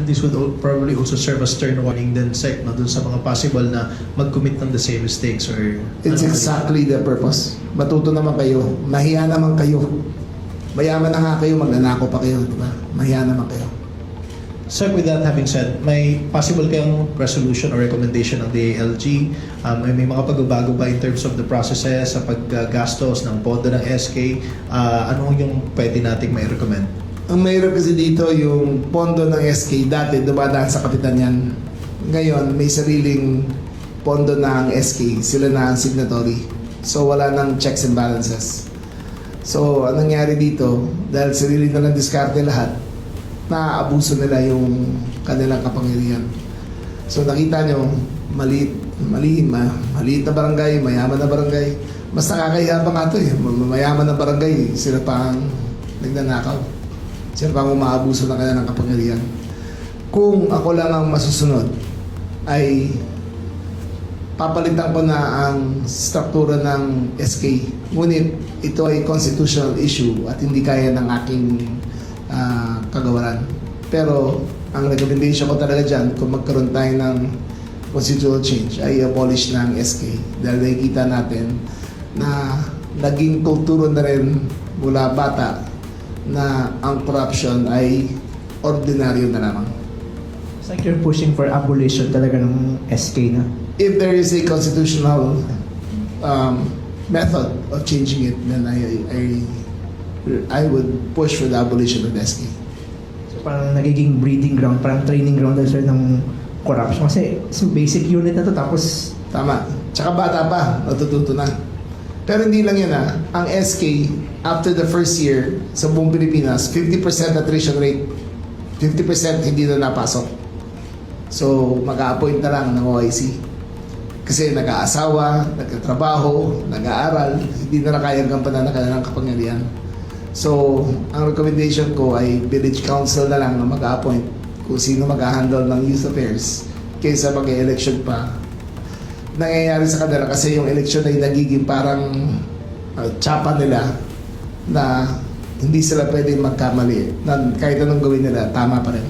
this would probably also serve as stern warning din, Sec, no, dun sa mga possible na mag-commit ng the same mistakes or... It's exactly the purpose. Matuto naman kayo. Mahiya naman kayo. Mayaman na nga kayo, magnanako pa kayo. Diba? Mahiya naman kayo. Sir, with that having said, may possible kayong resolution or recommendation ng DILG? May mga pagbabago ba in terms of the processes sa paggastos ng pondo ng SK? Ano yung pwede nating may recommend? Ang mahirap kasi dito, yung pondo ng SK, dati dumadaan sa kapitan yan. Ngayon, may sariling pondo ng SK. Sila na ang signatory. So, wala nang checks and balances. So, anong nangyari dito? Dahil sarili na lang diskarte lahat, naaabuso nila yung kanilang kapangyarihan. So nakita nyo, maliit na barangay, mayaman na barangay. Mas nakakahiya pa nga ito eh. Mayaman na barangay, sila pa ang nagnanakaw. Sila pa ang umaabuso ng kanilang kapangyarihan. Kung ako lang ang masusunod, ay papalitan ko na ang struktura ng SK. Ngunit ito ay constitutional issue at hindi kaya ng aking kagawaran. Pero ang recommendation ko talaga dyan, kung magkaroon tayo ng constitutional change, ay abolish ng SK. Dahil nakikita natin na naging kulturo na rin mula bata na ang corruption ay ordinaryo na lamang. It's like you're pushing for abolition talaga ng SK na. If there is a constitutional method of changing it, then I would push for the abolition of the SK. So parang nagiging breeding ground, parang training ground sir ng corruption. Kasi basic unit na to, tapos... Tama. Tsaka bata pa, natututo na. Pero hindi lang yan Ang SK, after the first year, sa buong Pilipinas, 50% attrition rate. 50% hindi na napasok. So, mag-a-appoint na lang ng OIC. Kasi nag-aasawa, nagtatrabaho, nag-aaral, hindi na kayang gampanan ng kanilang kapangyarihan. So, ang recommendation ko ay village council na lang na mag-appoint kung sino mag-handle ng youth affairs kaysa mag-election pa. Nangyayari sa kanila kasi yung election ay nagiging parang tsapa nila na hindi sila pwede magkamali. Na kahit anong gawin nila, tama pa rin.